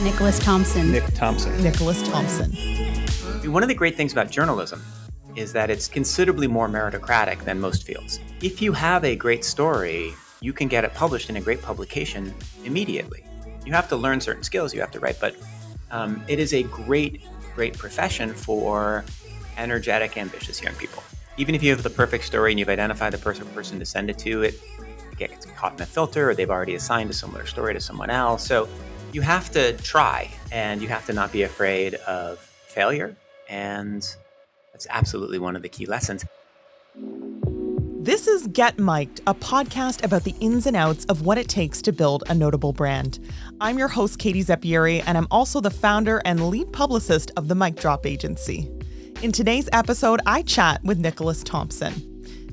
Nicholas Thompson. Nick Thompson. Nicholas Thompson. One of the great things about journalism is that it's considerably more meritocratic than most fields. If you have a great story, you can get it published in a great publication immediately. You have to learn certain skills, you have to write, but it is a great profession for energetic, ambitious young people. Even if you have the perfect story and you've identified the perfect person to send it to, it gets caught in a filter, or they've already assigned a similar story to someone else. So you have to try, and you have to not be afraid of failure. And that's absolutely one of the key lessons. This is Get Mic'd, a podcast about the ins and outs of what it takes to build a notable brand. I'm your host, Katie Zeppieri, and I'm also the founder and lead publicist of the Mic Drop Agency. In today's episode, I chat with Nicholas Thompson.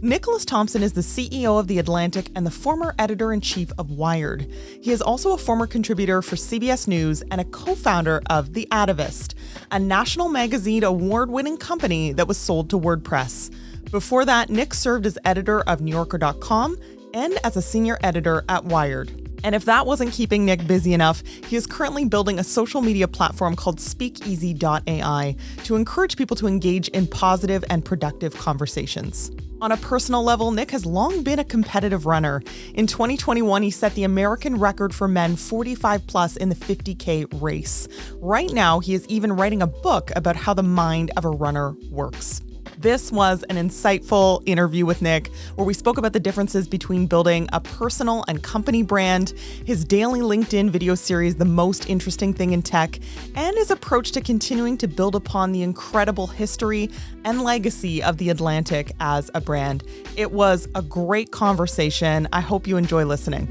Nicholas Thompson is the CEO of The Atlantic and the former editor-in-chief of Wired. He is also a former contributor for CBS News and a co-founder of The Atavist, a national magazine award-winning company that was sold to WordPress. Before that, Nick served as editor of NewYorker.com and as a senior editor at Wired. And if that wasn't keeping Nick busy enough, he is currently building a social media platform called Speakeasy.ai to encourage people to engage in positive and productive conversations. On a personal level, Nick has long been a competitive runner. In 2021, he set the American record for men 45 plus in the 50K race. Right now, he is even writing a book about how the mind of a runner works. This was an insightful interview with Nick, where we spoke about the differences between building a personal and company brand, his daily LinkedIn video series, The Most Interesting Thing in Tech, and his approach to continuing to build upon the incredible history and legacy of The Atlantic as a brand. It was a great conversation. I hope you enjoy listening.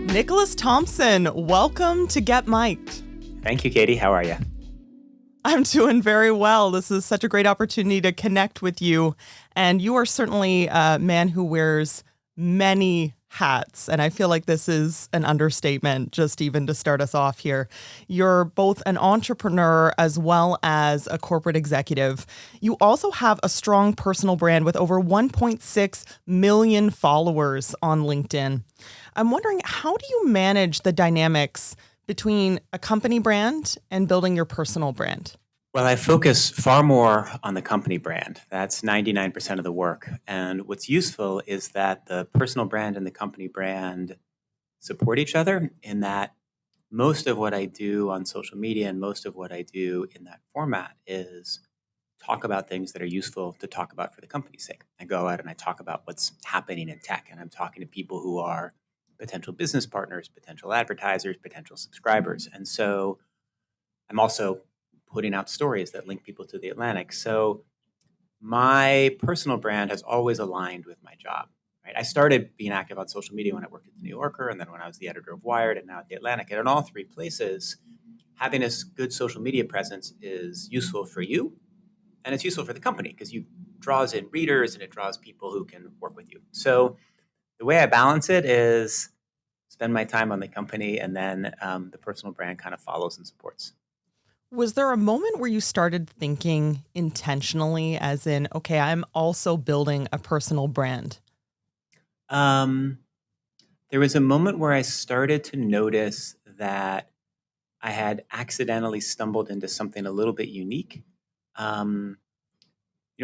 Nicholas Thompson, welcome to Get Mic'd. Thank you, Katie. How are you? I'm doing very well. This is such a great opportunity to connect with you. And you are certainly a man who wears many hats. And I feel like this is an understatement, just even to start us off here. You're both an entrepreneur as well as a corporate executive. You also have a strong personal brand with over 1.6 million followers on LinkedIn. I'm wondering, how do you manage the dynamics between a company brand and building your personal brand? Well, I focus far more on the company brand. That's 99% of the work. And what's useful is that the personal brand and the company brand support each other, in that most of what I do on social media and most of what I do in that format is talk about things that are useful to talk about for the company's sake. I go out and I talk about what's happening in tech, and I'm talking to people who are potential business partners, potential advertisers, potential subscribers. And so I'm also putting out stories that link people to The Atlantic. So my personal brand has always aligned with my job. Right? I started being active on social media when I worked at The New Yorker, and then when I was the editor of Wired, and now at The Atlantic. And in all three places, having a good social media presence is useful for you, and it's useful for the company because it draws in readers and it draws people who can work with you. So the way I balance it is spend my time on the company, and then the personal brand kind of follows and supports. Was there a moment where you started thinking intentionally, as in, okay, I'm also building a personal brand? There was a moment where I started to notice that I had accidentally stumbled into something a little bit unique. I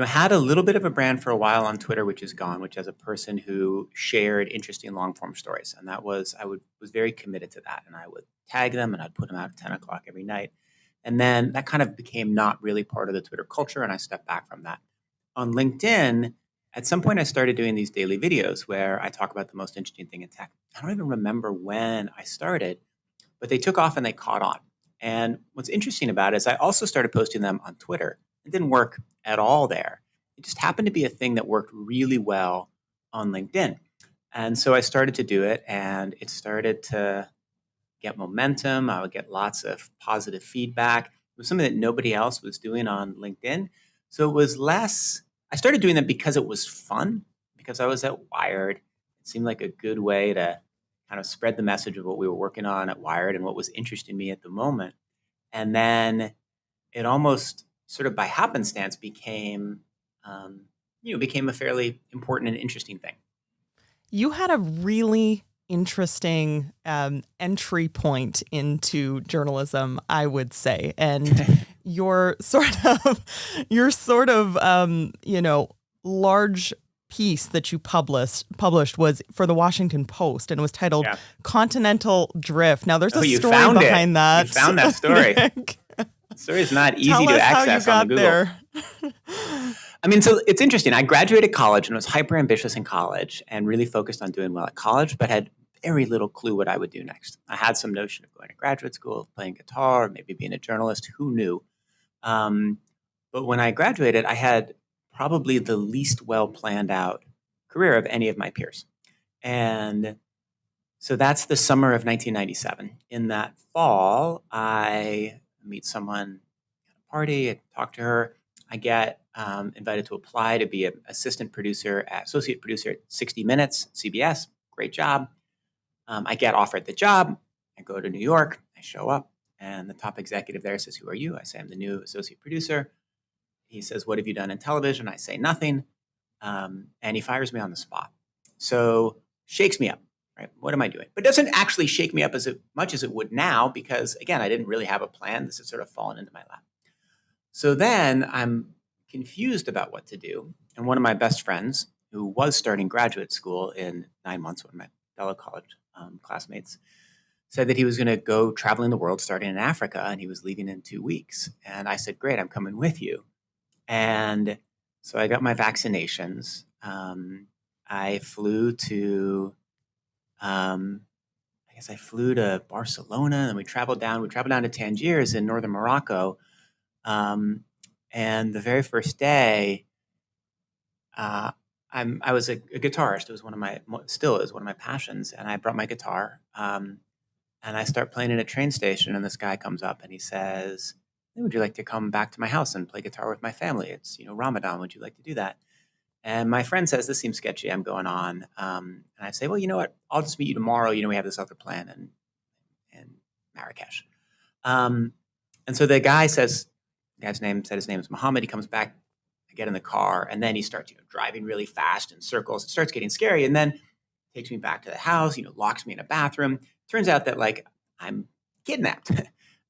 had a little bit of a brand for a while on Twitter, which is gone, which as a person who shared interesting long-form stories. And that was, was very committed to that. And I would tag them and I'd put them out at 10 o'clock every night. And then that kind of became not really part of the Twitter culture, and I stepped back from that. On LinkedIn, at some point I started doing these daily videos where I talk about the most interesting thing in tech. I don't even remember when I started, but they took off and they caught on. And what's interesting about it is I also started posting them on Twitter. It didn't work at all there. It just happened to be a thing that worked really well on LinkedIn. And so I started to do it, and it started to get momentum. I would get lots of positive feedback. It was something that nobody else was doing on LinkedIn. So it was less, I started doing that because it was fun, because I was at Wired. It seemed like a good way to kind of spread the message of what we were working on at Wired and what was interesting me at the moment. And then it almost sort of by happenstance became a fairly important and interesting thing. You had a really interesting entry point into journalism, I would say. And your sort of large piece that you published was for the Washington Post, and it was titled Continental Drift. Now there's a story behind that. You found that story. Nick. The story is not easy to access on the Google. There. I mean, so it's interesting. I graduated college and was hyper ambitious in college and really focused on doing well at college, but had very little clue what I would do next. I had some notion of going to graduate school, playing guitar, maybe being a journalist. Who knew? But when I graduated, I had probably the least well planned out career of any of my peers. And so that's the summer of 1997. In that fall, I meet someone at a party, I talk to her. I get invited to apply to be an associate producer at 60 Minutes, CBS. Great job. I get offered the job. I go to New York. I show up, and the top executive there says, "Who are you?" I say, "I'm the new associate producer." He says, "What have you done in television?" I say, "Nothing." And he fires me on the spot. So shakes me up, right? What am I doing? But doesn't actually shake me up as much as it would now because, again, I didn't really have a plan. This had sort of fallen into my lap. So then I'm confused about what to do. And one of my best friends, who was starting graduate school in 9 months, one of my fellow college classmates, said that he was going to go traveling the world starting in Africa, and he was leaving in 2 weeks. And I said, "Great, I'm coming with you." And so I got my vaccinations. I flew to, I flew to Barcelona, and we traveled down to Tangiers in northern Morocco. And the very first day, I was a guitarist. It was still is one of my passions. And I brought my guitar, and I start playing in a train station. And this guy comes up and he says, "Hey, would you like to come back to my house and play guitar with my family? It's, Ramadan. Would you like to do that?" And my friend says, "This seems sketchy. I'm going on." And I say, "Well, you know what? I'll just meet you tomorrow. We have this other plan in Marrakesh." And so the guy's name is Muhammad. He comes back. I get in the car, and then he starts, driving really fast in circles. It starts getting scary, and then takes me back to the house. Locks me in a bathroom. Turns out that I'm kidnapped,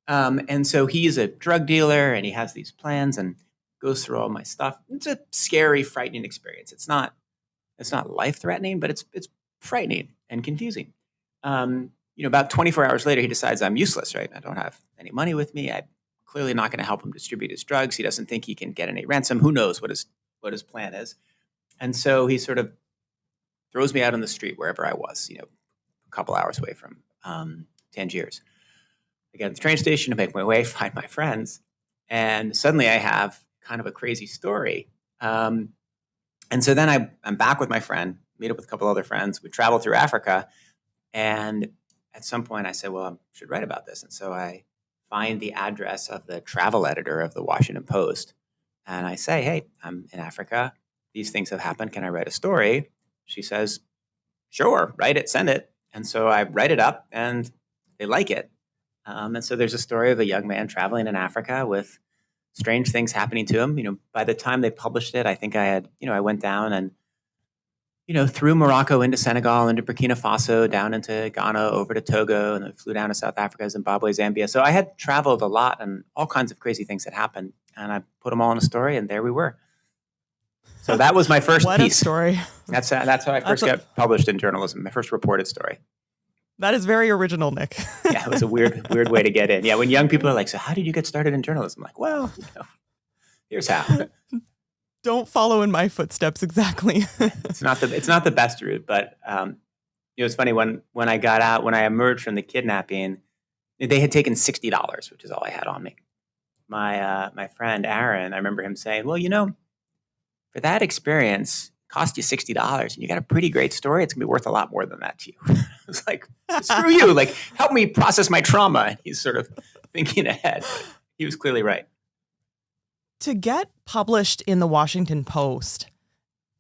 and so he's a drug dealer, and he has these plans and goes through all my stuff. It's a scary, frightening experience. It's not life threatening, but it's frightening and confusing. About 24 hours later, he decides I'm useless. Right? I don't have any money with me. I'm clearly not going to help him distribute his drugs. He doesn't think he can get any ransom. Who knows what his plan is? And so he sort of throws me out on the street wherever I was. A couple hours away from Tangiers. I get to the train station to make my way, find my friends, and suddenly I have kind of a crazy story. And so then I'm back with my friend, meet up with a couple other friends. We travel through Africa, and at some point I said, "Well, I should write about this." And so I find the address of the travel editor of the Washington Post, and I say, "Hey, I'm in Africa. These things have happened. Can I write a story?" She says, "Sure, write it, send it." And so I write it up, and they like it. And so there's a story of a young man traveling in Africa with strange things happening to him. By the time they published it, I think I went down and, through Morocco into Senegal, into Burkina Faso, down into Ghana, over to Togo, and then flew down to South Africa, Zimbabwe, Zambia. So I had traveled a lot, and all kinds of crazy things had happened. And I put them all in a story, and there we were. So that was my first what piece. A story. That's how I first got published in journalism, my first reported story. That is very original, Nick. Yeah, it was a weird way to get in. Yeah, when young people are like, "So how did you get started in journalism?" I'm like, "Well, here's how." Don't follow in my footsteps exactly. It's not the best route, but it's funny when I got out, when I emerged from the kidnapping, they had taken $60, which is all I had on me. My friend Aaron, I remember him saying, "Well, for that experience, cost you $60 and you got a pretty great story. It's gonna be worth a lot more than that to you." I was like, "Screw you, help me process my trauma." And he's sort of thinking ahead. But he was clearly right. To get published in the Washington Post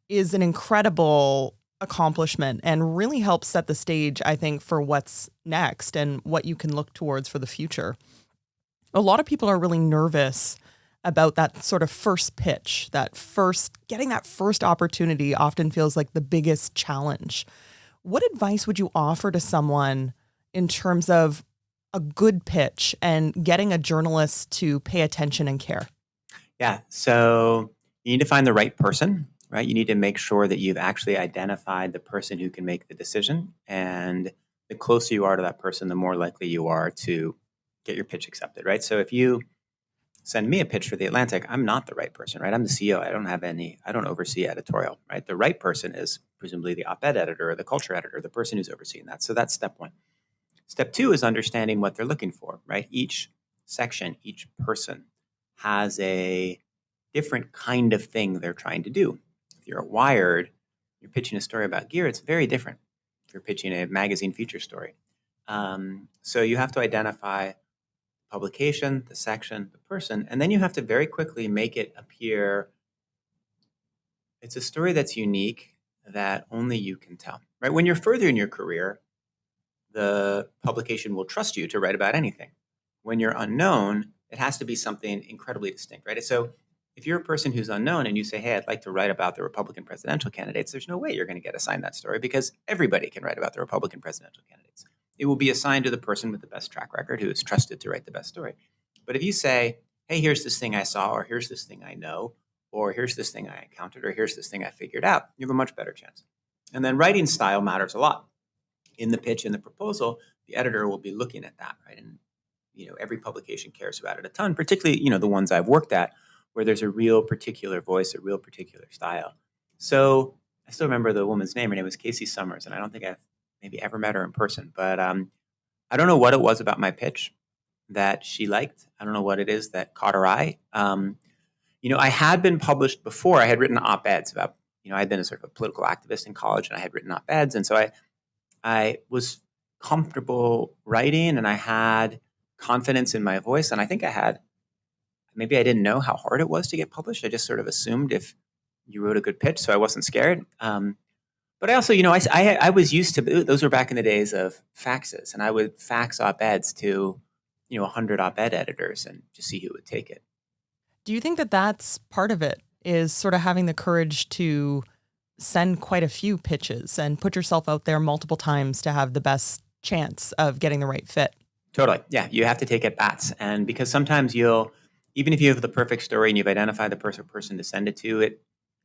is an incredible accomplishment and really helps set the stage, I think, for what's next and what you can look towards for the future. A lot of people are really nervous about that sort of first pitch, getting that first opportunity often feels like the biggest challenge. What advice would you offer to someone in terms of a good pitch and getting a journalist to pay attention and care? Yeah. So you need to find the right person, right? You need to make sure that you've actually identified the person who can make the decision. And the closer you are to that person, the more likely you are to get your pitch accepted, right? So if you send me a pitch for the Atlantic, I'm not the right person, right? I'm the CEO. I don't oversee editorial, right? The right person is presumably the op-ed editor or the culture editor, the person who's overseeing that. So that's step one. Step two is understanding what they're looking for, right? Each section, each person has a different kind of thing they're trying to do. If you're at Wired, you're pitching a story about gear, it's very different if you're pitching a magazine feature story. So you have to identify publication, the section, the person, and then you have to very quickly make it appear it's a story that's unique that only you can tell, right? When you're further in your career, the publication will trust you to write about anything. When you're unknown, it has to be something incredibly distinct, right? So if you're a person who's unknown and you say, hey, I'd like to write about the Republican presidential candidates, there's no way you're going to get assigned that story because everybody can write about the Republican presidential candidates. It will be assigned to the person with the best track record who is trusted to write the best story. But if you say, hey, here's this thing I saw, or here's this thing I know, or here's this thing I encountered, or here's this thing I figured out, you have a much better chance. And then writing style matters a lot. In the pitch, in the proposal, the editor will be looking at that, right? And every publication cares about it a ton, particularly the ones I've worked at, where there's a real particular voice, a real particular style. So I still remember the woman's name. Her name was Casey Summers, and I don't think I've maybe ever met her in person. But I don't know what it was about my pitch that she liked. I don't know what it is that caught her eye. I had been published before. I had written op-eds about, I had been a sort of a political activist in college, and I had written op-eds, and so I was comfortable writing and I had confidence in my voice. And I think maybe I didn't know how hard it was to get published. I just sort of assumed if you wrote a good pitch, so I wasn't scared. But I also, I was used to, those were back in the days of faxes, and I would fax op-eds to, 100 op-ed editors and just see who would take it. Do you think that that's part of it, is sort of having the courage to send quite a few pitches and put yourself out there multiple times to have the best chance of getting the right fit? Totally. Yeah. You have to take at bats. And because sometimes even if you have the perfect story and you've identified the perfect person to send it to, it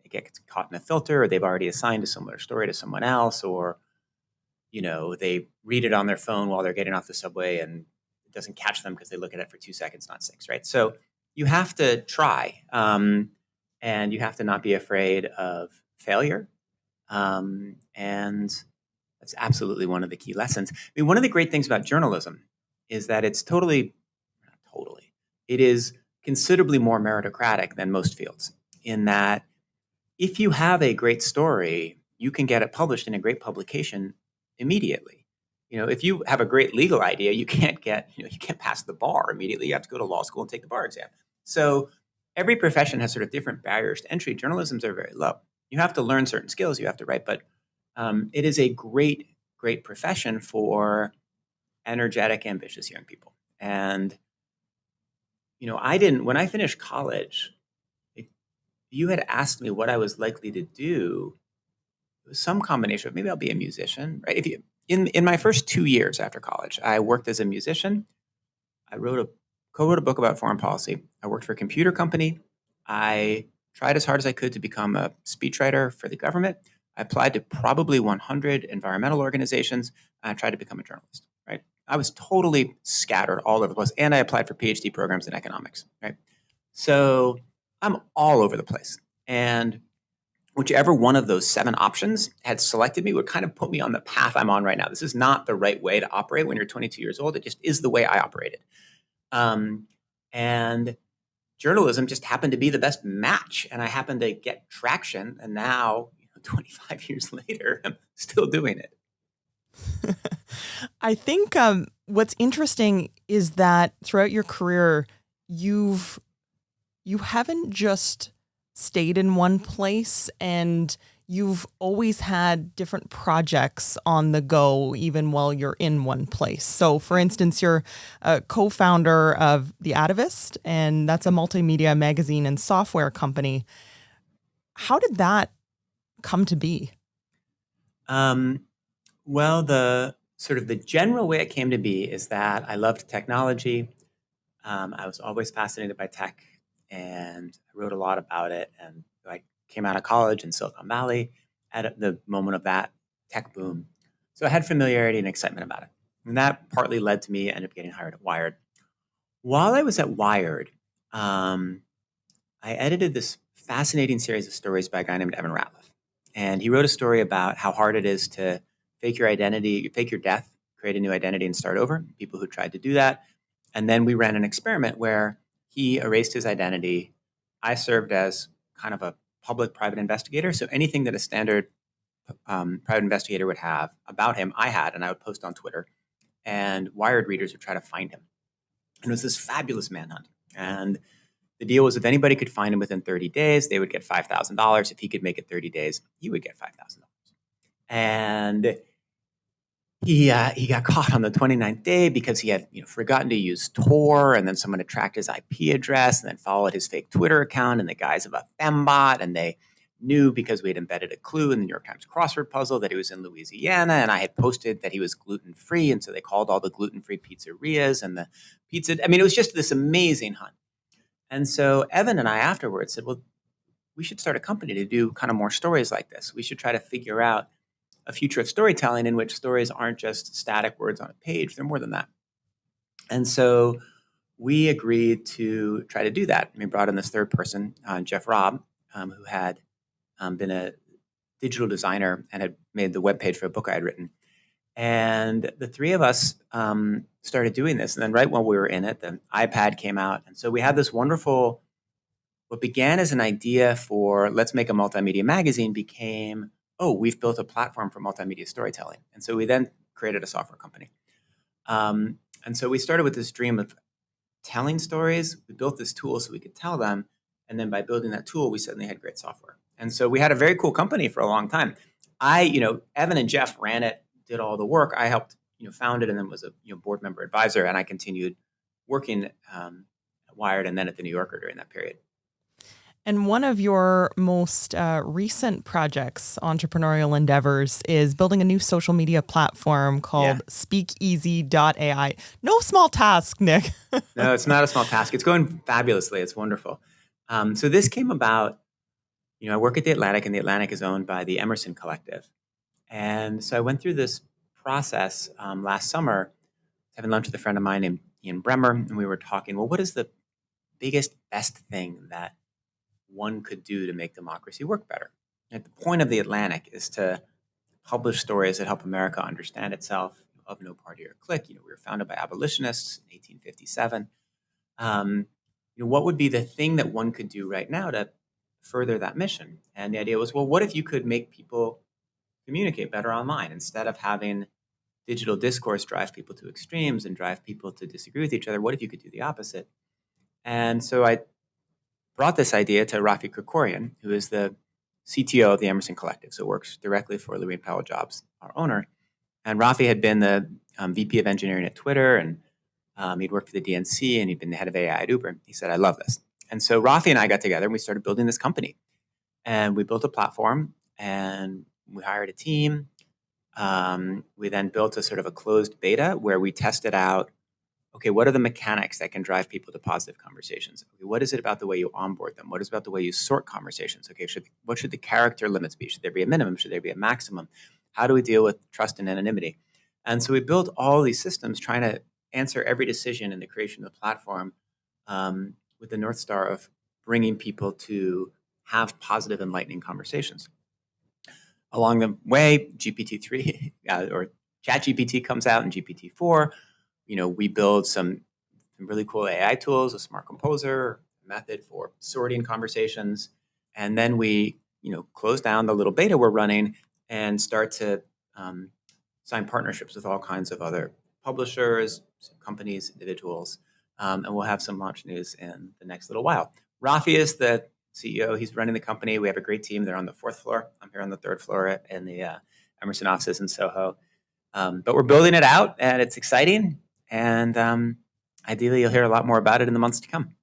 gets caught in a filter, or they've already assigned a similar story to someone else, or, they read it on their phone while they're getting off the subway and it doesn't catch them because they look at it for 2 seconds, not 6, right? So you have to try, and you have to not be afraid of failure. And that's absolutely one of the key lessons. I mean, one of the great things about journalism is that it's it is considerably more meritocratic than most fields, in that if you have a great story, you can get it published in a great publication immediately. If you have a great legal idea, you can't pass the bar immediately. You have to go to law school and take the bar exam. So every profession has sort of different barriers to entry. Journalism's are very low. You have to learn certain skills, you have to write, but it is a great, great profession for energetic, ambitious young people. And, when I finished college, if you had asked me what I was likely to do, it was some combination of maybe I'll be a musician, right? In my first 2 years after college, I worked as a musician. I co-wrote a book about foreign policy. I worked for a computer company. I tried as hard as I could to become a speechwriter for the government. I applied to probably 100 environmental organizations. And I tried to become a journalist, right? I was totally scattered all over the place. And I applied for PhD programs in economics, right? So I'm all over the place. And whichever one of those 7 options had selected me would kind of put me on the path I'm on right now. This is not the right way to operate when you're 22 years old. It just is the way I operated. And journalism just happened to be the best match. And I happened to get traction. And now, 25 years later, I'm still doing it. I think what's interesting is that throughout your career, you haven't just stayed in one place, and you've always had different projects on the go, even while you're in one place. So, for instance, you're a co-founder of The Atavist, and that's a multimedia magazine and software company. How did that come to be? Well, the sort of the general way it came to be is that I loved technology. I was always fascinated by tech, and I wrote a lot about it. And I came out of college in Silicon Valley at the moment of that tech boom. So I had familiarity and excitement about it. And that partly led to me end up getting hired at Wired. While I was at Wired, um, I edited this fascinating series of stories by a guy named Evan Ratliff. And he wrote a story about how hard it is to fake your identity, fake your death, create a new identity, and start over. People who tried to do that. And then we ran an experiment where he erased his identity. I served as kind of a public private investigator. So anything that a standard private investigator would have about him, I had, and I would post on Twitter. And Wired readers would try to find him. And it was this fabulous manhunt. And the deal was if anybody could find him within 30 days, they would get $5,000. If he could make it 30 days, he would get $5,000. And he got caught on the 29th day because he had forgotten to use Tor, and then someone had tracked his IP address and then followed his fake Twitter account in the guise of a fembot, and they knew because we had embedded a clue in the New York Times crossword puzzle that he was in Louisiana, and I had posted that he was gluten-free, and so they called all the gluten-free pizzerias and the pizza. I mean, it was just this amazing hunt. And so Evan and I afterwards said, well, we should start a company to do kind of more stories like this. We should try to figure out a future of storytelling in which stories aren't just static words on a page. They're more than that. And so we agreed to try to do that. We brought in this third person, Jeff Robb, who had been a digital designer and had made the webpage for a book I had written. And the three of us started doing this. And then right when we were in it, the iPad came out. And so we had this wonderful, what began as an idea for let's make a multimedia magazine became, oh, we've built a platform for multimedia storytelling. And so we then created a software company. And so we started with this dream of telling stories. We built this tool so we could tell them. And then by building that tool, we suddenly had great software. And so we had a very cool company for a long time. Evan and Jeff ran it, did all the work. I helped, found it, and then was a board member advisor. And I continued working at Wired and then at the New Yorker during that period. And one of your most recent projects, entrepreneurial endeavors, is building a new social media platform called speakeasy.ai. No small task, Nick. No, it's not a small task. It's going fabulously. It's wonderful. So this came about, I work at The Atlantic, and The Atlantic is owned by the Emerson Collective. And so I went through this process last summer, having lunch with a friend of mine named Ian Bremer, and we were talking, well, what is the biggest, best thing that one could do to make democracy work better? And the point of The Atlantic is to publish stories that help America understand itself, of no party or clique. We were founded by abolitionists in 1857. What would be the thing that one could do right now to further that mission? And the idea was, well, what if you could make people communicate better online instead of having digital discourse drive people to extremes and drive people to disagree with each other? What if you could do the opposite? And so I brought this idea to Rafi Krikorian, who is the CTO of the Emerson Collective, so works directly for Louis and Powell Jobs, our owner. And Rafi had been the VP of engineering at Twitter, and he'd worked for the DNC, and he'd been the head of AI at Uber. He said, I love this. And so Rafi and I got together, and we started building this company. And we built a platform, and we hired a team. We then built a sort of a closed beta where we tested out, okay, what are the mechanics that can drive people to positive conversations? Okay, what is it about the way you onboard them? What is it about the way you sort conversations? Okay, what should the character limits be? Should there be a minimum? Should there be a maximum? How do we deal with trust and anonymity? And so we built all these systems trying to answer every decision in the creation of the platform with the North Star of bringing people to have positive, enlightening conversations. Along the way, GPT-3 or ChatGPT comes out and GPT-4. We build some really cool AI tools, a smart composer method for sorting conversations. And then we, close down the little beta we're running and start to sign partnerships with all kinds of other publishers, companies, individuals. And we'll have some launch news in the next little while. Rafi is the CEO. He's running the company. We have a great team. They're on the 4th floor. I'm here on the 3rd floor in the Emerson offices in Soho. But we're building it out, and it's exciting. And ideally, you'll hear a lot more about it in the months to come.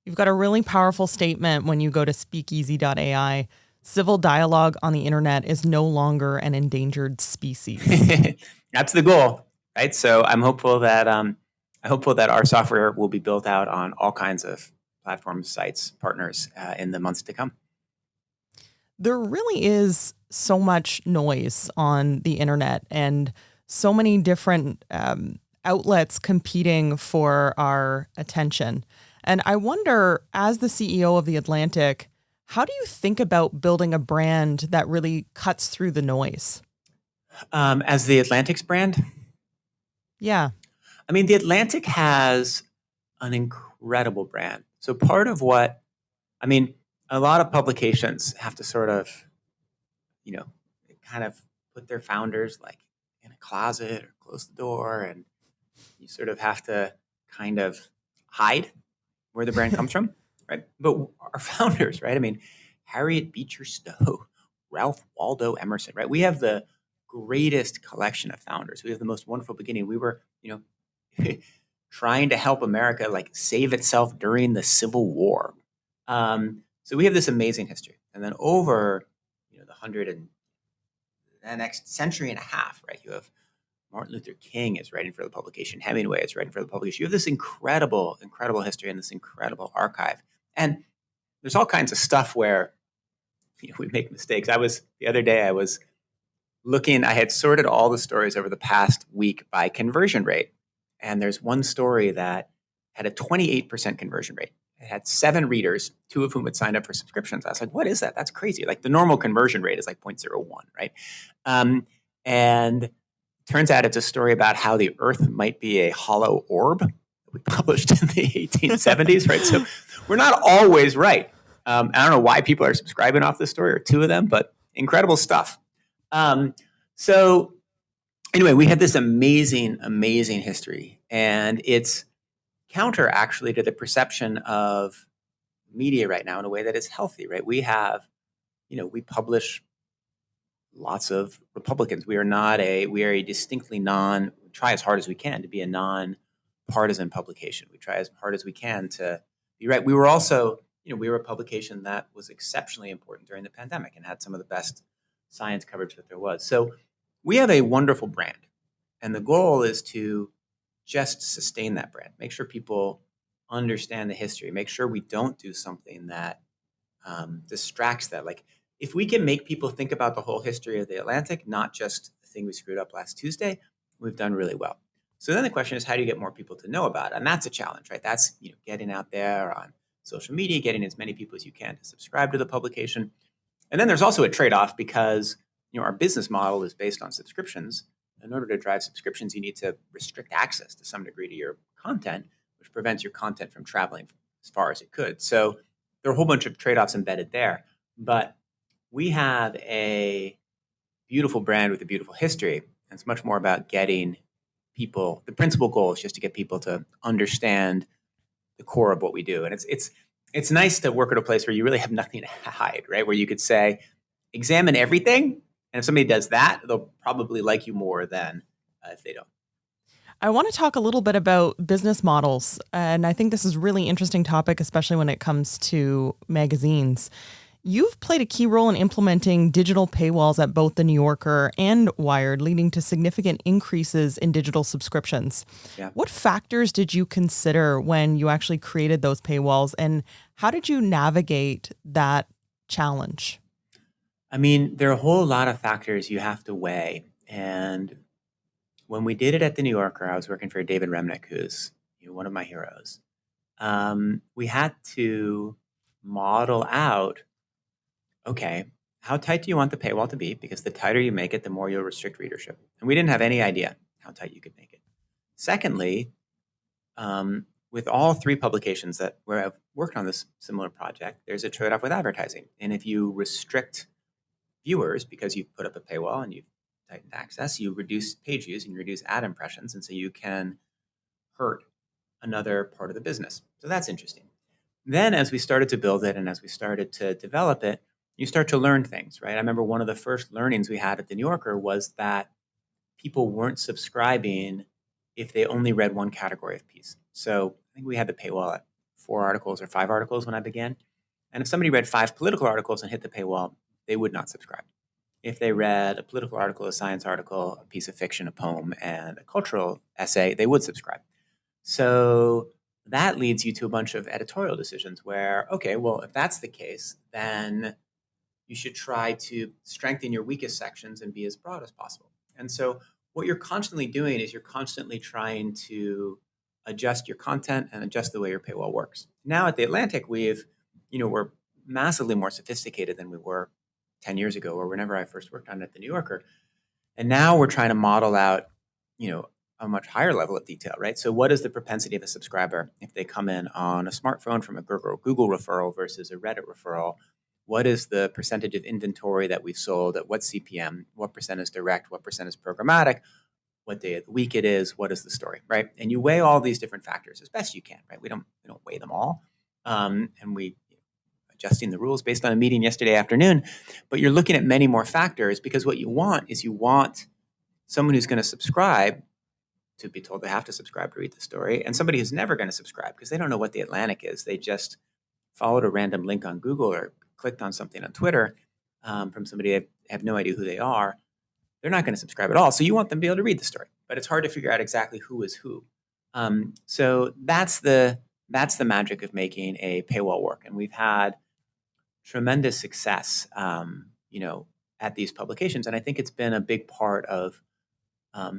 You've got a really powerful statement when you go to speakeasy.ai. Civil dialogue on the internet is no longer an endangered species. That's the goal, right? So I'm hopeful that our software will be built out on all kinds of platforms, sites, partners in the months to come. There really is so much noise on the internet and so many different outlets competing for our attention. And I wonder, as the CEO of The Atlantic, how do you think about building a brand that really cuts through the noise? As the Atlantic's brand, Yeah. I mean, the Atlantic has an incredible brand. So part of what, I mean, a lot of publications have to sort of, you know, kind of put their founders like in a closet or close the door, and you sort of have to kind of hide where the brand comes from, right? But our founders, right? I mean, Harriet Beecher Stowe, Ralph Waldo Emerson, right? We have the greatest collection of founders. We have the most wonderful beginning. We were, trying to help America like save itself during the Civil War. So we have this amazing history, and then over, the the next century and a half, right? You have Martin Luther King is writing for the publication. Hemingway is writing for the publication. You have this incredible, incredible history and this incredible archive. And there's all kinds of stuff where we make mistakes. The other day, I was looking, I had sorted all the stories over the past week by conversion rate. And there's one story that had a 28% conversion rate. It had 7 readers, 2 of whom had signed up for subscriptions. I was like, what is that? That's crazy. Like the normal conversion rate is like 0.01, right? And turns out it's a story about how the Earth might be a hollow orb that we published in the 1870s, right? So we're not always right. I don't know why people are subscribing off this story, or 2 of them, but incredible stuff. So anyway, we had this amazing, amazing history, and it's counter actually to the perception of media right now in a way that is healthy, right? We have, we publish lots of Republicans. We are a distinctly try as hard as we can to be a non-partisan publication. We try as hard as we can to be right. We were also, we were a publication that was exceptionally important during the pandemic and had some of the best science coverage that there was. So we have a wonderful brand, and the goal is to just sustain that brand, make sure people understand the history, make sure we don't do something that distracts that. Like, if we can make people think about the whole history of the Atlantic, not just the thing we screwed up last Tuesday, we've done really well. So then the question is, how do you get more people to know about it? And that's a challenge, right? That's getting out there on social media, getting as many people as you can to subscribe to the publication. And then there's also a trade-off because our business model is based on subscriptions. In order to drive subscriptions, you need to restrict access to some degree to your content, which prevents your content from traveling as far as it could. So there are a whole bunch of trade-offs embedded there. But we have a beautiful brand with a beautiful history. And it's much more about getting people. The principal goal is just to get people to understand the core of what we do. And it's nice to work at a place where you really have nothing to hide, right? Where you could say, examine everything. And if somebody does that, they'll probably like you more than if they don't. I want to talk a little bit about business models. And I think this is a really interesting topic, especially when it comes to magazines. You've played a key role in implementing digital paywalls at both The New Yorker and Wired, leading to significant increases in digital subscriptions. Yeah. What factors did you consider when you actually created those paywalls, and how did you navigate that challenge? I mean, there are a whole lot of factors you have to weigh. And when we did it at The New Yorker, I was working for David Remnick, who's one of my heroes. We had to model out, okay, how tight do you want the paywall to be? Because the tighter you make it, the more you'll restrict readership. And we didn't have any idea how tight you could make it. Secondly, with all 3 publications where I've worked on this similar project, there's a trade-off with advertising. And if you restrict viewers because you've put up a paywall and you've tightened access, you reduce page views and you reduce ad impressions. And so you can hurt another part of the business. So that's interesting. Then as we started to build it and as we started to develop it, you start to learn things, right? I remember one of the first learnings we had at The New Yorker was that people weren't subscribing if they only read one category of piece. So I think we had the paywall at 4 articles or 5 articles when I began. And if somebody read 5 political articles and hit the paywall, they would not subscribe. If they read a political article, a science article, a piece of fiction, a poem, and a cultural essay, they would subscribe. So that leads you to a bunch of editorial decisions where, okay, well, if that's the case, then you should try to strengthen your weakest sections and be as broad as possible. And so what you're constantly doing is you're constantly trying to adjust your content and adjust the way your paywall works. Now at The Atlantic, we're massively more sophisticated than we were 10 years ago or whenever I first worked on it at The New Yorker. And now we're trying to model out, a much higher level of detail, right? So what is the propensity of a subscriber if they come in on a smartphone from a Google referral versus a Reddit referral? What is the percentage of inventory that we've sold at what CPM? What percent is direct? What percent is programmatic? What day of the week it is? What is the story, right? And you weigh all these different factors as best you can, right? We don't weigh them all, and we adjusting the rules based on a meeting yesterday afternoon. But you're looking at many more factors because what you want is someone who's going to subscribe to be told they have to subscribe to read the story, and somebody who's never going to subscribe because they don't know what The Atlantic is. They just followed a random link on Google or clicked on something on Twitter from somebody they have no idea who they are. They're not going to subscribe at all. So you want them to be able to read the story, but it's hard to figure out exactly who is who. So that's the magic of making a paywall work, and we've had tremendous success, at these publications, and I think it's been a big part of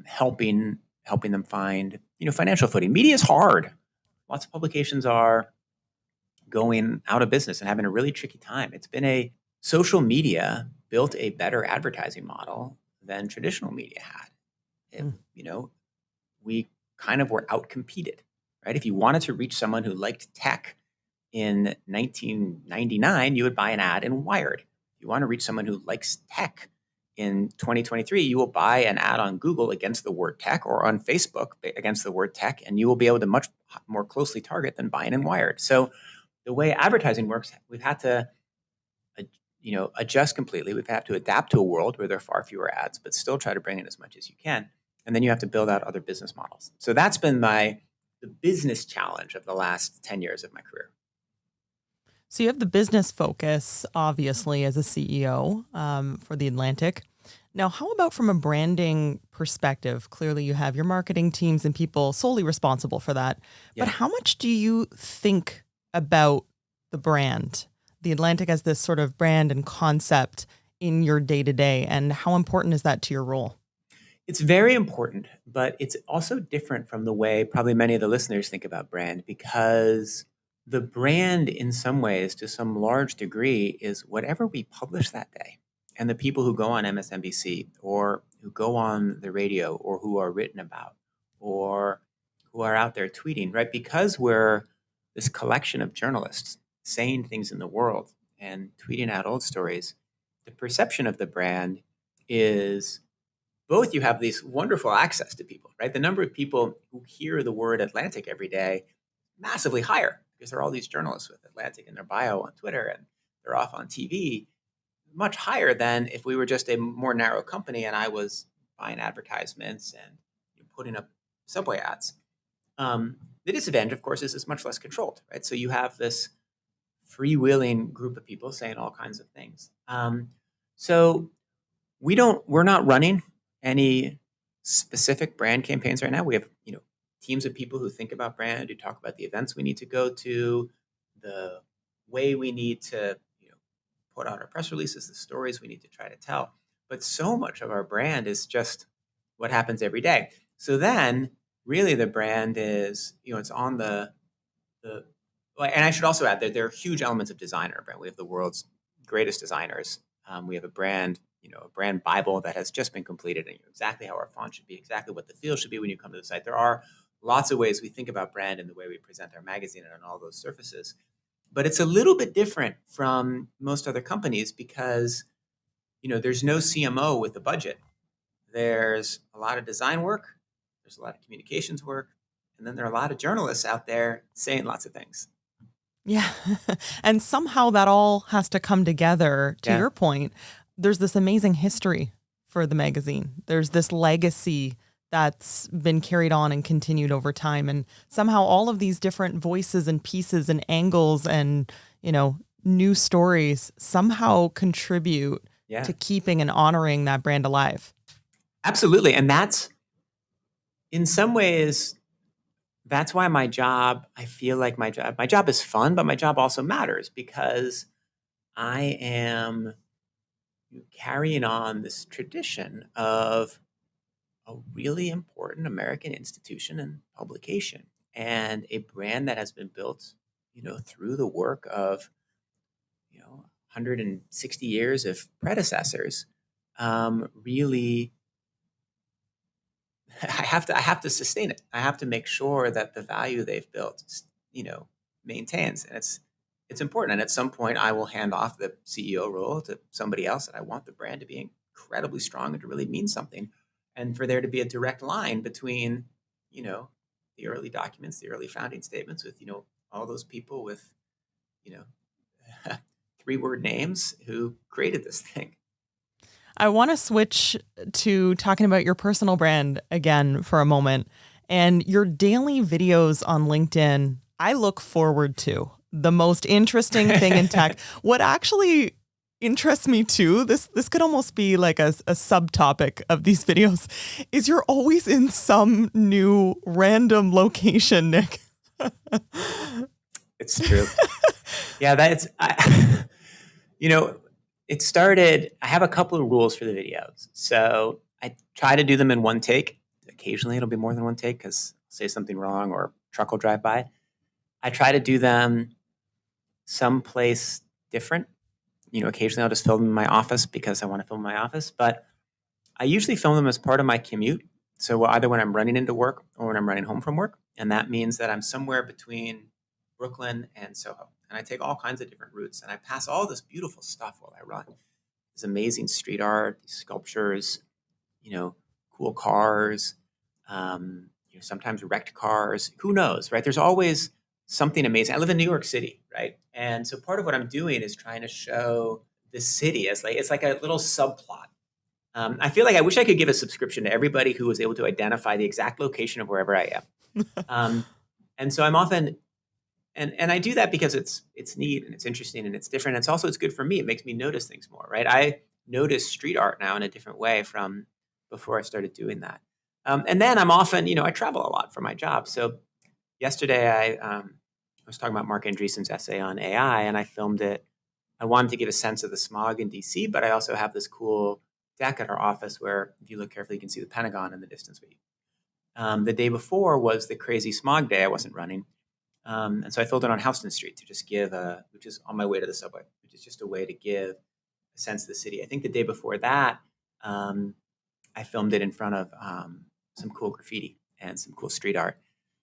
helping them find financial footing. Media is hard. Lots of publications are going out of business and having a really tricky time. Social media built a better advertising model than traditional media had. We kind of were outcompeted, right? If you wanted to reach someone who liked tech in 1999, you would buy an ad in Wired. If you want to reach someone who likes tech in 2023, you will buy an ad on Google against the word tech or on Facebook against the word tech, and you will be able to much more closely target than buying in Wired. So the way advertising works, we've had to adjust completely. We've had to adapt to a world where there are far fewer ads, but still try to bring in as much as you can. And then you have to build out other business models. So that's been the business challenge of the last 10 years of my career. So you have the business focus, obviously, as a CEO for The Atlantic. Now, how about from a branding perspective? Clearly, you have your marketing teams and people solely responsible for that. Yeah. But how much do you think about the brand, The Atlantic as this sort of brand and concept in your day-to-day? And how important is that to your role? It's very important, but it's also different from the way probably many of the listeners think about brand, because the brand in some ways, to some large degree, is whatever we publish that day. And the people who go on MSNBC or who go on the radio or who are written about or who are out there tweeting, right? Because we're this collection of journalists saying things in the world and tweeting out old stories, the perception of the brand is both you have this wonderful access to people, right? The number of people who hear the word Atlantic every day, massively higher because there are all these journalists with Atlantic in their bio on Twitter and they're off on TV, much higher than if we were just a more narrow company and I was buying advertisements and putting up subway ads. The disadvantage, of course, is it's much less controlled, right? So you have this freewheeling group of people saying all kinds of things. So we're not running any specific brand campaigns right now. We have, teams of people who think about brand, who talk about the events we need to go to, the way we need to, put out our press releases, the stories we need to try to tell. But so much of our brand is just what happens every day. So then really the brand is, it's on and I should also add that there are huge elements of design in our brand. We have the world's greatest designers. We have a brand Bible that has just been completed, and exactly how our font should be, exactly what the feel should be when you come to the site. There are lots of ways we think about brand in the way we present our magazine and on all those surfaces. But it's a little bit different from most other companies because, there's no CMO with a budget. There's a lot of design work. There's a lot of communications work. And then there are a lot of journalists out there saying lots of things. Yeah. And somehow that all has to come together. To your point, there's this amazing history for the magazine. There's this legacy that's been carried on and continued over time. And somehow all of these different voices and pieces and angles and, new stories somehow contribute Yeah, to keeping and honoring that brand alive. absolutely. And that's, in some ways, that's why I feel like my job is fun, but my job also matters because I am carrying on this tradition of a really important American institution and publication and a brand that has been built, through the work of, 160 years of predecessors. Really, I have to sustain it. I have to make sure that the value they've built, maintains, and it's important. And at some point, I will hand off the CEO role to somebody else, and I want the brand to be incredibly strong and to really mean something, and for there to be a direct line between, you know, the early documents, the early founding statements, with all those people with, you know, 3-word names who created this thing. I want to switch to talking about your personal brand again for a moment and your daily videos on LinkedIn. I look forward to the most interesting thing in tech. What actually interests me too, this could almost be like a subtopic of these videos, is you're always in some new random location, Nick. It's true. Yeah, you know, it started, I have a couple of rules for the videos. So I try to do them in one take. Occasionally it'll be more than one take because I'll say something wrong or a truck will drive by. I try to do them someplace different. Occasionally I'll just film them in my office because I want to film in my office, but I usually film them as part of my commute. So either when I'm running into work or when I'm running home from work. And that means that I'm somewhere between Brooklyn and Soho. And I take all kinds of different routes and I pass all this beautiful stuff while I run. This amazing street art, these sculptures, cool cars, sometimes wrecked cars. Who knows, right? There's always something amazing. I live in New York City, right? And so part of what I'm doing is trying to show the city as it's like a little subplot. I feel like I wish I could give a subscription to everybody who was able to identify the exact location of wherever I am. And so I'm often, and I do that because it's neat and it's interesting and it's different. It's good for me. It makes me notice things more, right? I notice street art now in a different way from before I started doing that. And then I'm often, I travel a lot for my job. So yesterday I was talking about Mark Andreessen's essay on AI, and I filmed it. I wanted to give a sense of the smog in DC, but I also have this cool deck at our office where, if you look carefully, you can see the Pentagon in the distance. The day before was the crazy smog day. I wasn't running. And so I filmed it on Houston Street to just give which is on my way to the subway, which is just a way to give a sense of the city. I think the day before that, I filmed it in front of some cool graffiti and some cool street art.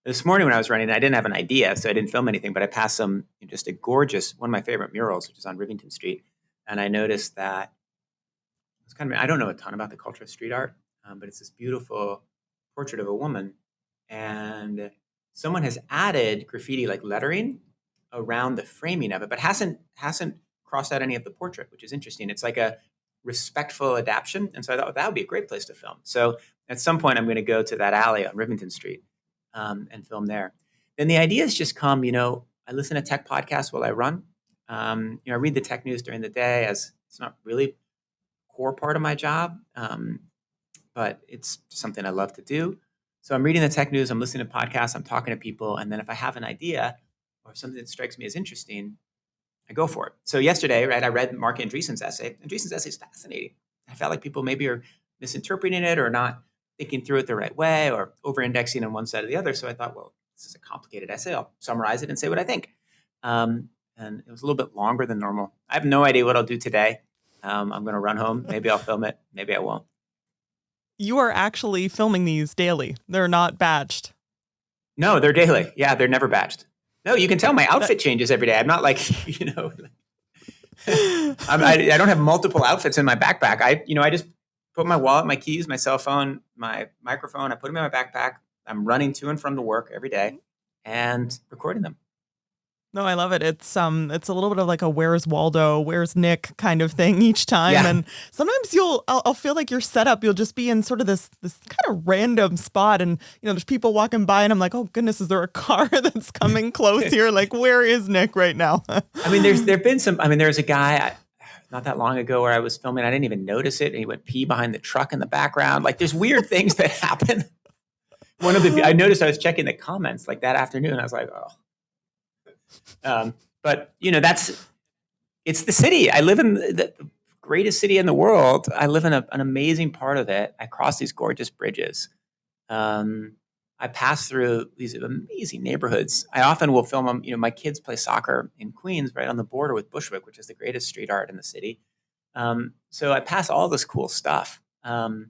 This morning when I was running, I didn't have an idea, so I didn't film anything, but I passed just a gorgeous, one of my favorite murals, which is on Rivington Street. And I noticed that it's I don't know a ton about the culture of street art, but it's this beautiful portrait of a woman. And someone has added graffiti like lettering around the framing of it, but hasn't crossed out any of the portrait, which is interesting. It's like a respectful adaptation. And so I thought that would be a great place to film. So at some point I'm going to go to that alley on Rivington Street and film there. Then the ideas just come, I listen to tech podcasts while I run. I read the tech news during the day, as it's not really a core part of my job, but it's something I love to do. So I'm reading the tech news, I'm listening to podcasts, I'm talking to people. And then if I have an idea or something that strikes me as interesting, I go for it. So yesterday, right, I read Mark Andreessen's essay. Andreessen's essay is fascinating. I felt like people maybe are misinterpreting it or not thinking through it the right way or over-indexing on one side or the other. So I thought, well, this is a complicated essay. I'll summarize it and say what I think. And it was a little bit longer than normal. I have no idea what I'll do today. I'm going to run home. Maybe I'll film it. Maybe I won't. You are actually filming these daily. They're not batched. No, they're daily. Yeah, they're never batched. No, you can tell my outfit changes every day. I'm not like, I don't have multiple outfits in my backpack. I just put my wallet, my keys, my cell phone, my microphone. I put them in my backpack. I'm running to and from the work every day and recording them. No, I love it. It's a little bit of like a where's Waldo, where's Nick kind of thing each time. Yeah. And sometimes I'll feel like you're set up. You'll just be in sort of this kind of random spot, and there's people walking by, and I'm like, oh goodness, is there a car that's coming close here? Like, where is Nick right now? I mean, there've been some. I mean, there was a guy not that long ago where I was filming. I didn't even notice it, and he went pee behind the truck in the background. Like, there's weird things that happen. I noticed I was checking the comments like that afternoon. I was like, oh. But it's the city. I live in the greatest city in the world. I live in an amazing part of it. I cross these gorgeous bridges. I pass through these amazing neighborhoods. I often will film them. My kids play soccer in Queens, right on the border with Bushwick, which is the greatest street art in the city. So I pass all this cool stuff, and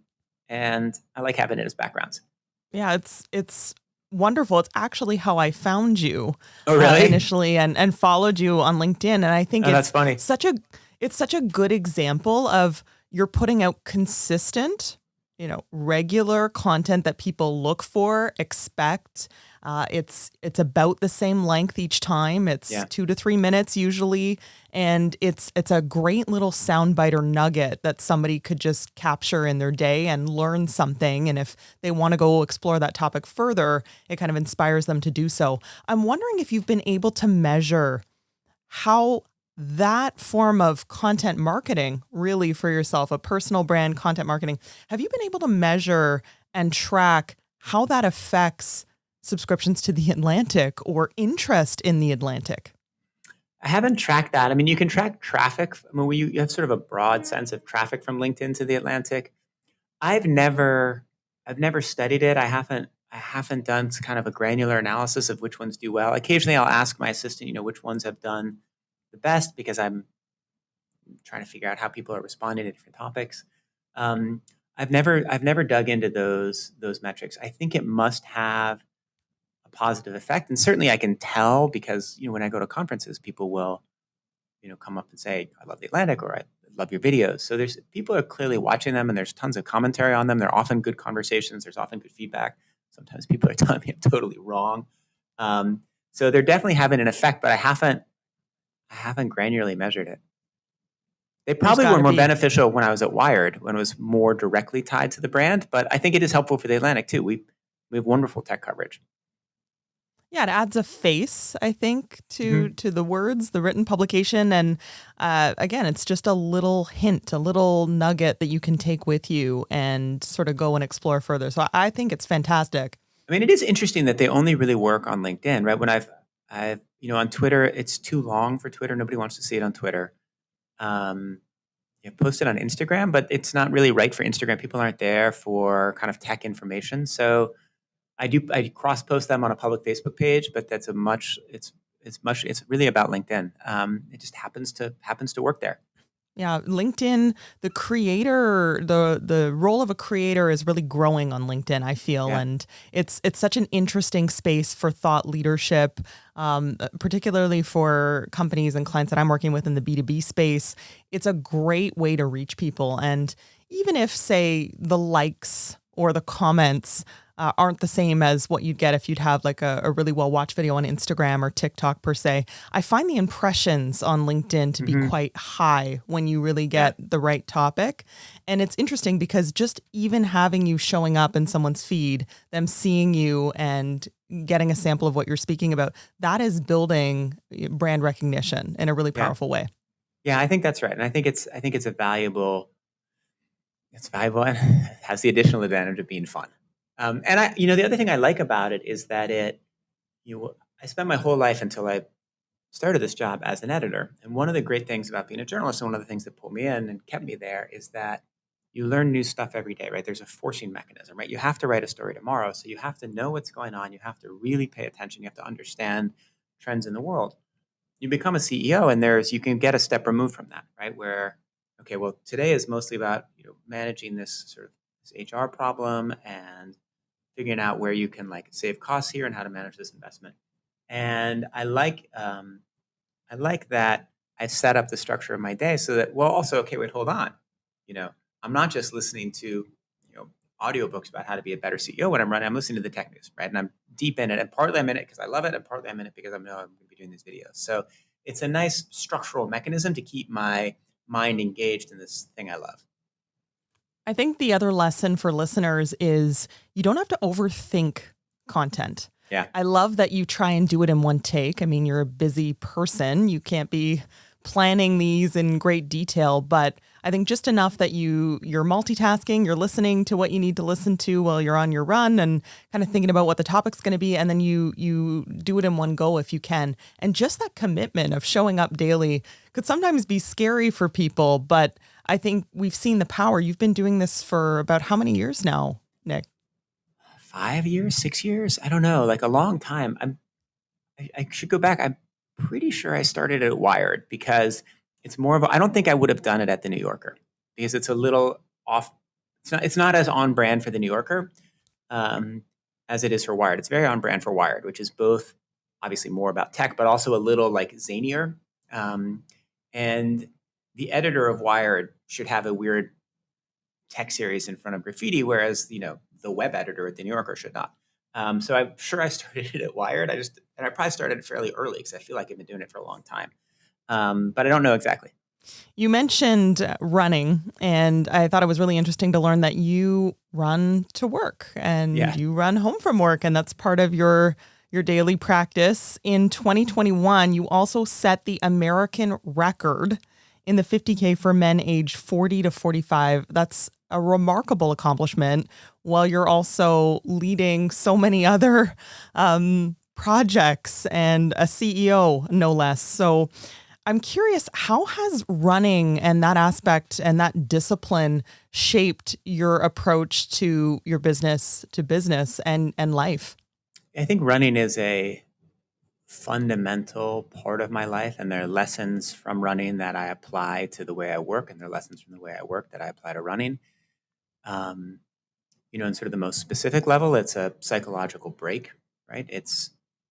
I like having it as backgrounds. Yeah, it's wonderful. It's actually how I found you Oh, really? initially, and followed you on LinkedIn. And I think Oh, that's funny. It's such a good example of you're putting out consistent, regular content that people look for, expect. It's about the same length each time. It's Yeah. 2 to 3 minutes usually, and it's a great little soundbite or nugget that somebody could just capture in their day and learn something. And if they want to go explore that topic further, it kind of inspires them to do so. I'm wondering if you've been able to measure how that form of content marketing, really for yourself, a personal brand content marketing, have you been able to measure and track how that affects subscriptions to The Atlantic or interest in The Atlantic? I haven't tracked that. I mean, you can track traffic. I mean, you have sort of a broad sense of traffic from LinkedIn to The Atlantic. I've never studied it. I haven't done kind of a granular analysis of which ones do well. Occasionally, I'll ask my assistant, which ones have done the best, because I'm trying to figure out how people are responding to different topics. I've never dug into those metrics. I think it must have a positive effect, and certainly I can tell because when I go to conferences, people will come up and say, "I love The Atlantic," or "I love your videos." So there's people are clearly watching them, and there's tons of commentary on them. They're often good conversations. There's often good feedback. Sometimes people are telling me I'm totally wrong. So they're definitely having an effect, but I haven't granularly measured it. They There's probably got were to more be. beneficial when I was at Wired, when it was more directly tied to the brand. But I think it is helpful for The Atlantic too. We have wonderful tech coverage. Yeah, it adds a face, I think, to Mm-hmm. the words, the written publication, and again, it's just a little hint, a little nugget that you can take with you and sort of go and explore further. So I think it's fantastic. I mean, it is interesting that they only really work on LinkedIn, right? When I've on Twitter, it's too long for Twitter. Nobody wants to see it on Twitter. Post it on Instagram, but it's not really right for Instagram. People aren't there for kind of tech information. So I cross post them on a public Facebook page, but that's it's really about LinkedIn. It just happens to work there. Yeah, LinkedIn, the creator, the role of a creator is really growing on LinkedIn, I feel, Yeah. and it's such an interesting space for thought leadership, particularly for companies and clients that I'm working with in the B2B space. It's a great way to reach people, and even if, say, the likes or the comments aren't the same as what you'd get if you'd have like a really well watched video on Instagram or TikTok per se. I find the impressions on LinkedIn to be Mm-hmm. quite high when you really get the right topic. And it's interesting because just even having you showing up in someone's feed, them seeing you and getting a sample of what you're speaking about, that is building brand recognition in a really Yeah. powerful way. Yeah, I think that's right. And I think it's valuable and has the additional advantage of being fun. And the other thing I like about it is that I spent my whole life until I started this job as an editor. And one of the great things about being a journalist, and one of the things that pulled me in and kept me there, is that you learn new stuff every day, right? There's a forcing mechanism, right? You have to write a story tomorrow. So you have to know what's going on. You have to really pay attention. You have to understand trends in the world. You become a CEO, and you can get a step removed from that, right? Where, okay, well, today is mostly about managing this sort of this HR problem and figuring out where you can like save costs here and how to manage this investment. And I like that I set up the structure of my day so that, well, also, okay, wait, hold on. I'm not just listening to, audiobooks about how to be a better CEO when I'm running. I'm listening to the tech news, right? And I'm deep in it. And partly I'm in it because I love it. And partly I'm in it because I know I'm going to be be doing these videos. So it's a nice structural mechanism to keep my mind engaged in this thing I love. I think the other lesson for listeners is you don't have to overthink content. Yeah. I love that you try and do it in one take. I mean, you're a busy person. You can't be planning these in great detail, but I think just enough that you're multitasking, you're listening to what you need to listen to while you're on your run and kind of thinking about what the topic's going to be, and then you do it in one go if you can. And just that commitment of showing up daily could sometimes be scary for people, but I think we've seen the power. You've been doing this for about how many years now, Nick? 5 years, 6 years? I don't know, like a long time. I should go back. I'm pretty sure I started at Wired because it's more of a, I don't think I would have done it at the New Yorker because it's a little off. It's not as on brand for the New Yorker as it is for Wired. It's very on brand for Wired, which is both obviously more about tech, but also a little like zanier. And the editor of Wired should have a weird tech series in front of graffiti, whereas the web editor at the New Yorker should not. So I'm sure I started it at Wired. And I probably started it fairly early because I feel like I've been doing it for a long time. But I don't know exactly. You mentioned running, and I thought it was really interesting to learn that you run to work and you run home from work, and that's part of your daily practice. In 2021, you also set the American record in the 50K for men aged 40 to 45. That's a remarkable accomplishment while you're also leading so many other projects and a CEO, no less. So I'm curious, how has running and that aspect and that discipline shaped your approach to your business and life? I think running is a fundamental part of my life, and there are lessons from running that I apply to the way I work, and there are lessons from the way I work that I apply to running. In sort of the most specific level, it's a psychological break, right?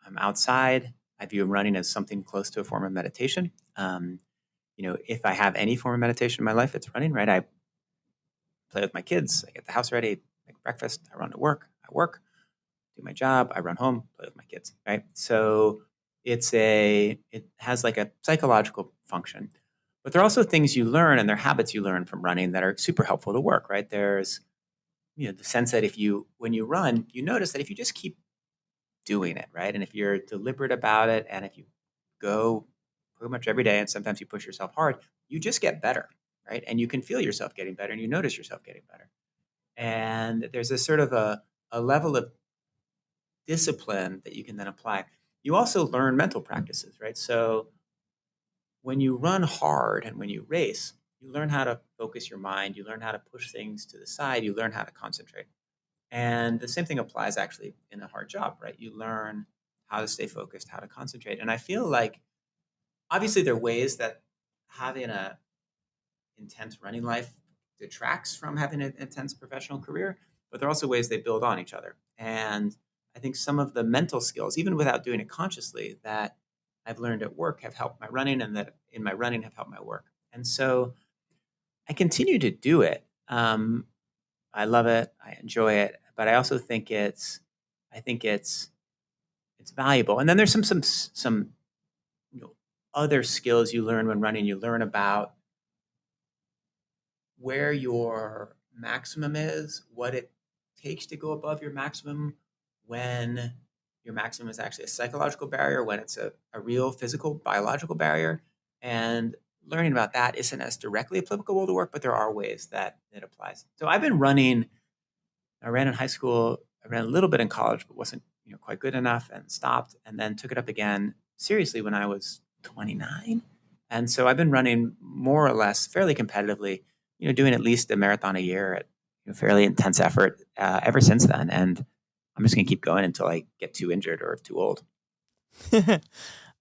I'm outside. I view running as something close to a form of meditation. If I have any form of meditation in my life, it's running, right? I play with my kids. I get the house ready, make breakfast. I run to work. I work, do my job. I run home, play with my kids, right? So it has like a psychological function. But there are also things you learn and there are habits you learn from running that are super helpful to work, right? There's the sense that when you run, you notice that if you just keep doing it, right? And if you're deliberate about it, and if you go pretty much every day, and sometimes you push yourself hard, you just get better, right? And you can feel yourself getting better, and you notice yourself getting better. And there's a sort of a level of discipline that you can then apply. You also learn mental practices, right? So when you run hard and when you race, you learn how to focus your mind, you learn how to push things to the side, you learn how to concentrate. And the same thing applies actually in a hard job, right? You learn how to stay focused, how to concentrate. And I feel like obviously there are ways that having a intense running life detracts from having an intense professional career, but there are also ways they build on each other. And I think some of the mental skills, even without doing it consciously, that I've learned at work have helped my running, and that in my running have helped my work. And so I continue to do it. I love it. I enjoy it, but I also think it's valuable. And then there's some other skills you learn when running. You learn about where your maximum is, what it takes to go above your maximum, when your maximum is actually a psychological barrier, when it's a real physical, biological barrier. And learning about that isn't as directly applicable to work, but there are ways that it applies. So I've been running. I ran in high school. I ran a little bit in college, but wasn't quite good enough, and stopped, and then took it up again seriously when I was 29. And so I've been running more or less fairly competitively, doing at least a marathon a year at fairly intense effort ever since then. And I'm just going to keep going until I get too injured or too old.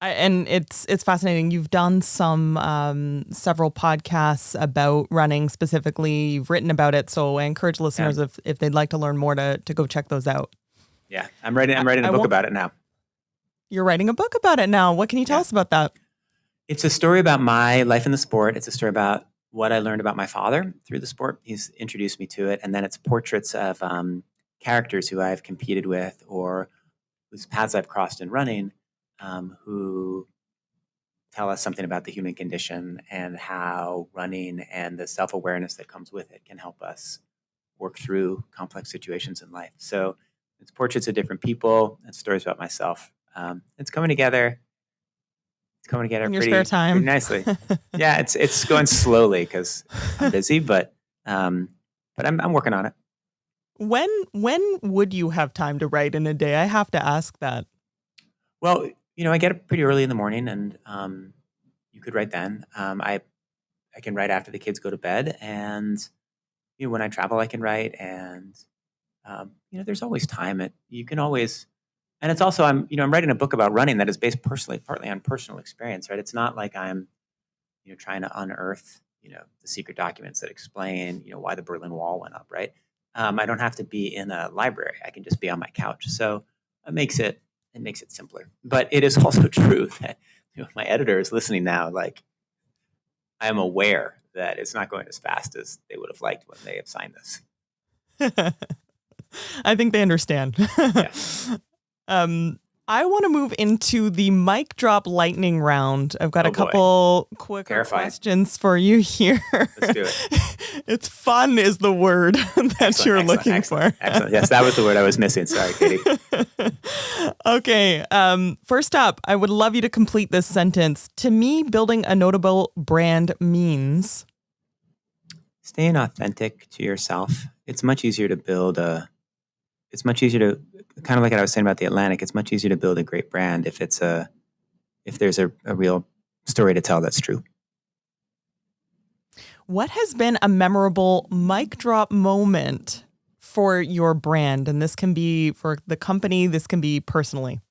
And it's fascinating. You've done some several podcasts about running specifically. You've written about it, so I encourage listeners if they'd like to learn more to go check those out. Yeah, I'm writing a book about it now. You're writing a book about it now. What can you tell us about that? It's a story about my life in the sport. It's a story about what I learned about my father through the sport. He's introduced me to it, and then it's portraits of characters who I've competed with or whose paths I've crossed in running. who tell us something about the human condition and how running and the self-awareness that comes with it can help us work through complex situations in life. So it's portraits of different people and stories about myself. It's coming together. It's coming together in your pretty spare time. nicely. Yeah, it's going slowly because I'm busy, but I'm working on it. When would you have time to write in a day? I have to ask that. Well, I get up pretty early in the morning, and you could write then. I can write after the kids go to bed, and when I travel, I can write, and there's always time. You can always, and it's also I'm writing a book about running that is based partly on personal experience, right? It's not like I'm trying to unearth the secret documents that explain why the Berlin Wall went up, right? I don't have to be in a library. I can just be on my couch. So it makes it simpler. But it is also true that my editor is listening now. Like, I am aware that it's not going as fast as they would have liked when they have signed this. I think they understand. Yeah. I want to move into the mic drop lightning round. I've got a couple quicker questions for you here. Let's do it. It's fun is the word that you're looking for. Excellent. Yes, that was the word I was missing. Sorry, Katie. Okay. First up, I would love you to complete this sentence. To me, building a notable brand means staying authentic to yourself. It's much easier to build kind of like what I was saying about the Atlantic, it's much easier to build a great brand if there's a real story to tell that's true. What has been a memorable mic drop moment for your brand? And this can be for the company, this can be personally.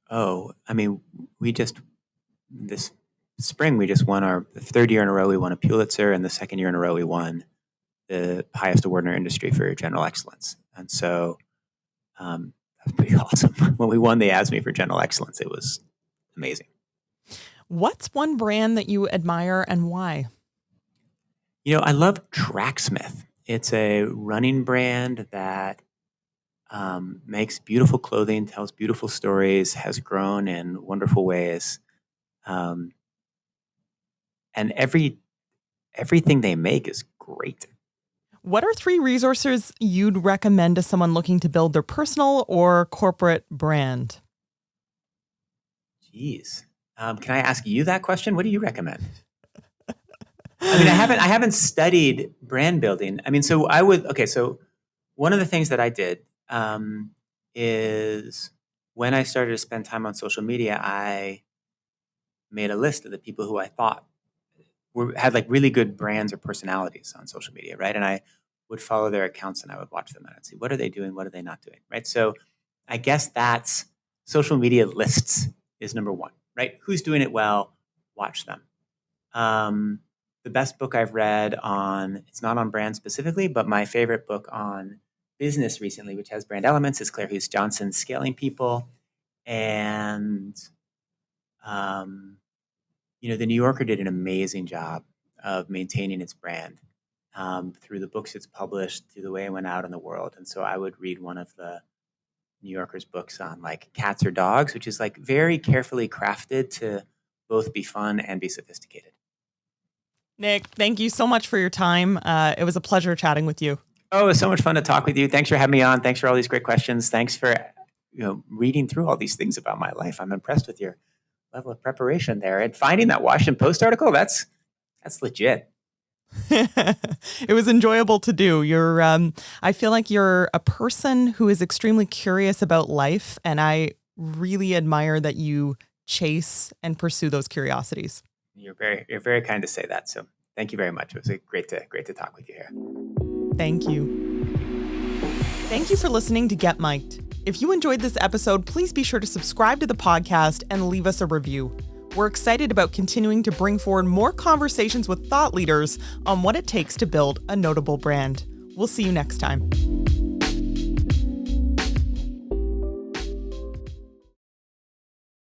Oh, I mean, this spring, we just won the third year in a row, we won a Pulitzer, and the second year in a row, we won the highest award in our industry for general excellence. And so that was pretty awesome. When we won the ASME for general excellence, it was amazing. What's one brand that you admire and why? I love Tracksmith. It's a running brand that makes beautiful clothing, tells beautiful stories, has grown in wonderful ways. And everything they make is great. What are 3 resources you'd recommend to someone looking to build their personal or corporate brand? Jeez. Can I ask you that question? What do you recommend? I mean, I haven't studied brand building. I mean, so one of the things that I did is when I started to spend time on social media, I made a list of the people who I thought had like really good brands or personalities on social media, right? And I would follow their accounts and I would watch them and I'd see, what are they doing? What are they not doing? Right. So I guess that's social media lists is number one, right? Who's doing it well? Watch them. The best book I've read it's not on brand specifically, but my favorite book on business recently, which has brand elements, is Claire Hughes Johnson's Scaling People. And, the New Yorker did an amazing job of maintaining its brand. Through the books it's published, through the way it went out in the world. And so I would read one of the New Yorker's books on like cats or dogs, which is like very carefully crafted to both be fun and be sophisticated. Nick, thank you so much for your time. It was a pleasure chatting with you. Oh, it was so much fun to talk with you. Thanks for having me on. Thanks for all these great questions. Thanks for reading through all these things about my life. I'm impressed with your level of preparation there. And finding that Washington Post article, that's legit. It was enjoyable to do. I feel like you're a person who is extremely curious about life, and I really admire that you chase and pursue those curiosities. You're very kind to say that. So thank you very much. It was great to talk with you here. Thank you. Thank you for listening to Get Mic'd. If you enjoyed this episode, please be sure to subscribe to the podcast and leave us a review. We're excited about continuing to bring forward more conversations with thought leaders on what it takes to build a notable brand. We'll see you next time.